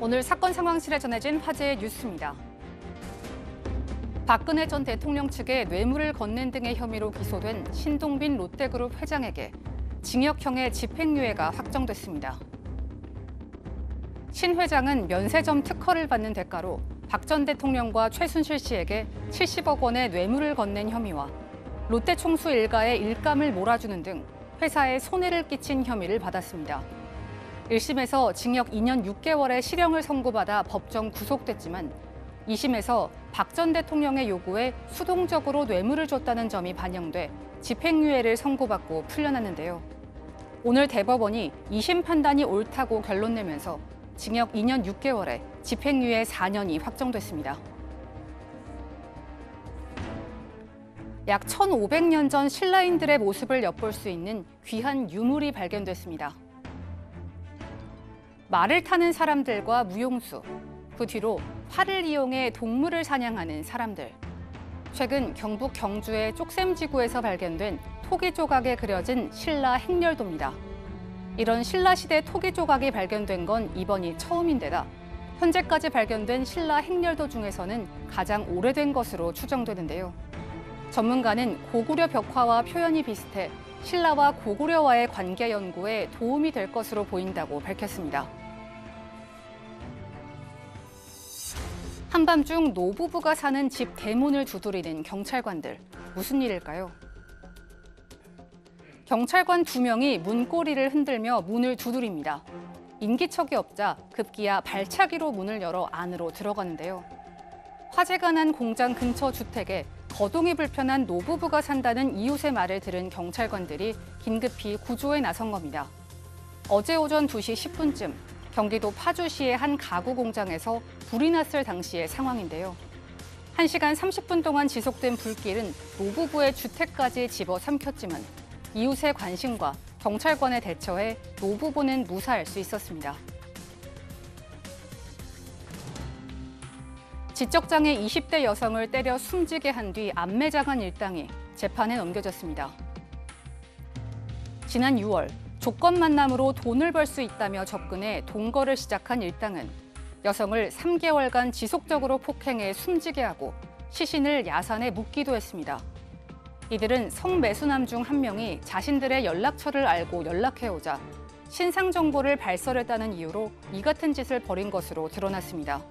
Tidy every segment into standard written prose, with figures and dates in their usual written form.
오늘 사건 상황실에 전해진 화제의 뉴스입니다. 박근혜 전 대통령 측에 뇌물을 건넨 등의 혐의로 기소된 신동빈 롯데그룹 회장에게 징역형의 집행유예가 확정됐습니다. 신 회장은 면세점 특허를 받는 대가로 박 전 대통령과 최순실 씨에게 70억 원의 뇌물을 건넨 혐의와 롯데 총수 일가의 일감을 몰아주는 등 회사에 손해를 끼친 혐의를 받았습니다. 1심에서 징역 2년 6개월의 실형을 선고받아 법정 구속됐지만 2심에서 박 전 대통령의 요구에 수동적으로 뇌물을 줬다는 점이 반영돼 집행유예를 선고받고 풀려났는데요. 오늘 대법원이 2심 판단이 옳다고 결론 내면서 징역 2년 6개월에 집행유예 4년이 확정됐습니다. 약 1,500년 전 신라인들의 모습을 엿볼 수 있는 귀한 유물이 발견됐습니다. 말을 타는 사람들과 무용수, 그 뒤로 활을 이용해 동물을 사냥하는 사람들. 최근 경북 경주의 쪽샘지구에서 발견된 토기 조각에 그려진 신라 행렬도입니다. 이런 신라시대 토기 조각이 발견된 건 이번이 처음인데다 현재까지 발견된 신라 행렬도 중에서는 가장 오래된 것으로 추정되는데요. 전문가는 고구려 벽화와 표현이 비슷해 신라와 고구려와의 관계 연구에 도움이 될 것으로 보인다고 밝혔습니다. 한밤중 노부부가 사는 집 대문을 두드리는 경찰관들. 무슨 일일까요? 경찰관 2명이 문고리를 흔들며 문을 두드립니다. 인기척이 없자 급기야 발차기로 문을 열어 안으로 들어가는데요. 화재가 난 공장 근처 주택에 거동이 불편한 노부부가 산다는 이웃의 말을 들은 경찰관들이 긴급히 구조에 나선 겁니다. 어제 오전 2시 10분쯤 경기도 파주시의 한 가구 공장에서 불이 났을 당시의 상황인데요. 1시간 30분 동안 지속된 불길은 노부부의 주택까지 집어삼켰지만 이웃의 관심과 경찰관의 대처에 노부부는 무사할 수 있었습니다. 지적장애 20대 여성을 때려 숨지게 한 뒤 암매장한 일당이 재판에 넘겨졌습니다. 지난 6월 조건 만남으로 돈을 벌 수 있다며 접근해 동거를 시작한 일당은 여성을 3개월간 지속적으로 폭행해 숨지게 하고 시신을 야산에 묻기도 했습니다. 이들은 성매수남 중 한 명이 자신들의 연락처를 알고 연락해오자 신상 정보를 발설했다는 이유로 이 같은 짓을 벌인 것으로 드러났습니다.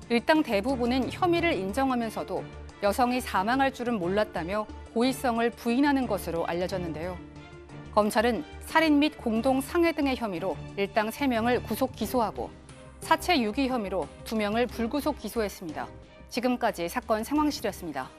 일당 대부분은 혐의를 인정하면서도 여성이 사망할 줄은 몰랐다며 고의성을 부인하는 것으로 알려졌는데요. 검찰은 살인 및 공동 상해 등의 혐의로 일당 3명을 구속 기소하고 사체 유기 혐의로 2명을 불구속 기소했습니다. 지금까지 사건 상황실이었습니다.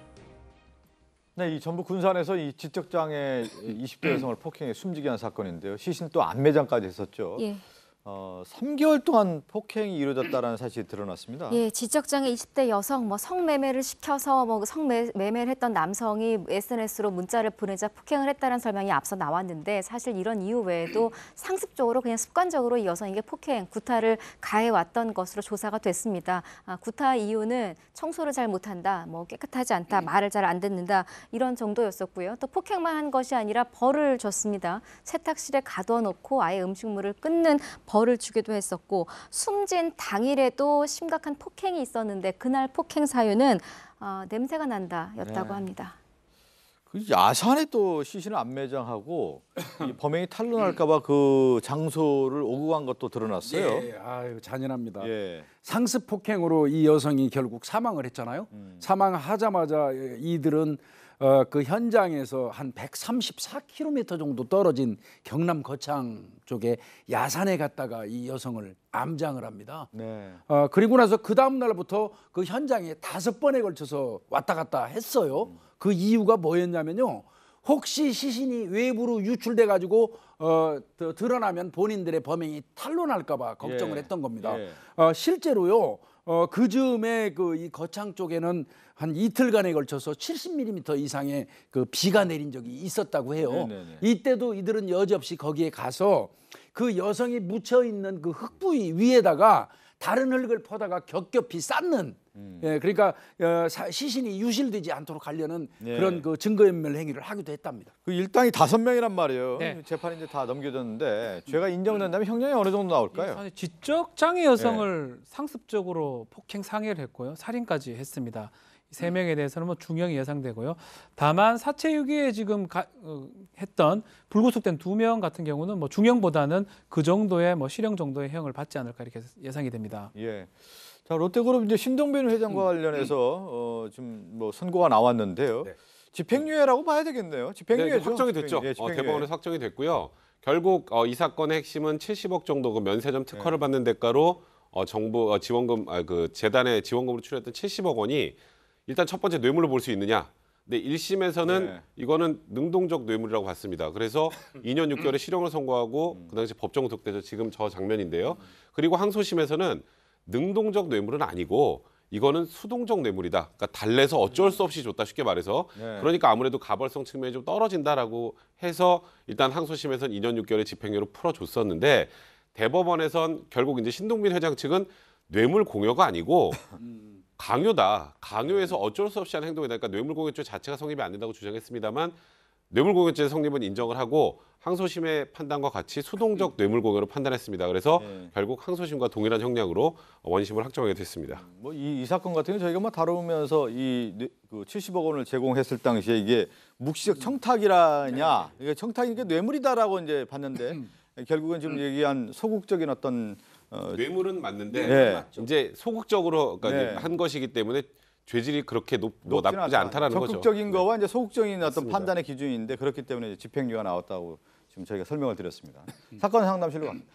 네, 이 전북 군산에서 이 지적장애 20대 여성을 폭행해 숨지게 한 사건인데요. 시신 또 암매장까지 했었죠. 예. 3개월 동안 폭행이 이루어졌다는 사실이 드러났습니다. 예, 지적장애 20대 여성 성매매를 시켜서 성매매를 했던 남성이 SNS로 문자를 보내자 폭행을 했다는 설명이 앞서 나왔는데 사실 이런 이유 외에도 상습적으로 그냥 습관적으로 이 여성에게 구타를 가해왔던 것으로 조사가 됐습니다. 구타 이유는 청소를 잘 못한다, 깨끗하지 않다, 말을 잘 안 듣는다 이런 정도였었고요. 또 폭행만 한 것이 아니라 벌을 줬습니다. 세탁실에 가둬놓고 아예 음식물을 끊는 벌을 주기도 했었고 숨진 당일에도 심각한 폭행이 있었는데 그날 폭행 사유는 냄새가 난다였다고 합니다. 그 야산에 또 시신을 암매장하고 이 범행이 탄로날까 봐 그 장소를 오고 간 것도 드러났어요. 예, 아유 잔인합니다. 예. 상습 폭행으로 이 여성이 결국 사망을 했잖아요. 사망하자마자 이들은 그 현장에서 한 134km 정도 떨어진 경남 거창 쪽에 야산에 갔다가 이 여성을 암장을 합니다. 네. 그리고 나서 그 다음 날부터 그 현장에 5번에 걸쳐서 왔다 갔다 했어요. 그 이유가 뭐였냐면요. 혹시 시신이 외부로 유출돼 가지고 드러나면 본인들의 범행이 탄로날까 봐 걱정을 했던 겁니다. 예. 실제로요. 그 즈음에 이 거창 쪽에는 한 이틀간에 걸쳐서 70mm 이상의 그 비가 내린 적이 있었다고 해요. 네네네. 이때도 이들은 여지없이 거기에 가서 그 여성이 묻혀 있는 그 흙 부위 위에다가 다른 흙을 퍼다가 겹겹이 쌓는 예, 그러니까 시신이 유실되지 않도록 하려는 네. 그런 그 증거인멸 행위를 하기도 했답니다. 그 일당이 5명이란 말이에요. 네. 재판이 이제 다 넘겨졌는데 죄가 인정된다면 형량이 어느 정도 나올까요? 사실 지적 장애 여성을 상습적으로 폭행 상해를 했고요, 살인까지 했습니다. 이 3명에 대해서는 뭐 중형이 예상되고요. 다만 사체 유기에 지금 했던 불구속된 2명 같은 경우는 뭐 중형보다는 그 정도의 뭐 실형 정도의 형을 받지 않을까 이렇게 예상이 됩니다. 예. 자, 롯데그룹 이제 신동빈 회장과 관련해서 지금 뭐 선고가 나왔는데요. 네. 집행유예라고 봐야 되겠네요. 집행유예죠. 네, 확정이 됐죠. 예, 집행유예. 대법원에서 확정이 됐고요. 결국 이 사건의 핵심은 70억 정도 그 면세점 특허를 받는 대가로 정부 지원금 그 재단의 지원금으로 출연했던 70억 원이 일단 첫 번째 뇌물로 볼 수 있느냐. 근데 1심에서는 네. 이거는 능동적 뇌물이라고 봤습니다. 그래서 2년 6개월의 실형을 선고하고 그 당시 법정 구속돼서 지금 저 장면인데요. 그리고 항소심에서는 능동적 뇌물은 아니고 이거는 수동적 뇌물이다. 그러니까 달래서 어쩔 수 없이 줬다 쉽게 말해서. 네. 그러니까 아무래도 가벌성 측면이 좀 떨어진다라고 해서 일단 항소심에서는 2년 6개월의 집행유예로 풀어줬었는데 대법원에선 결국 이제 신동빈 회장 측은 뇌물 공여가 아니고 강요다. 강요해서 어쩔 수 없이 하는 행동이다. 그러니까 뇌물공여죄 자체가 성립이 안 된다고 주장했습니다만 뇌물공여죄 성립은 인정을 하고 항소심의 판단과 같이 수동적 뇌물공여로 판단했습니다. 그래서 네. 결국 항소심과 동일한 형량으로 원심을 확정하게 됐습니다. 뭐 이 사건 같은 경우 저희가 뭐 다루면서 그 70억 원을 제공했을 당시에 이게 묵시적 청탁이라냐, 이게 청탁이니까 뇌물이다라고 이제 봤는데 결국은 지금 얘기한 소극적인 어떤 뇌물은 맞는데 네. 이제 소극적으로 그러니까 네. 이제 한 것이기 때문에 죄질이 그렇게 높지는 나쁘지 않다라는 거죠. 적극적인 거와 이제 소극적인 어떤 맞습니다. 판단의 기준인데 그렇기 때문에 이제 집행유예가 나왔다고 지금 저희가 설명을 드렸습니다. 사건 상담실로 갑니다.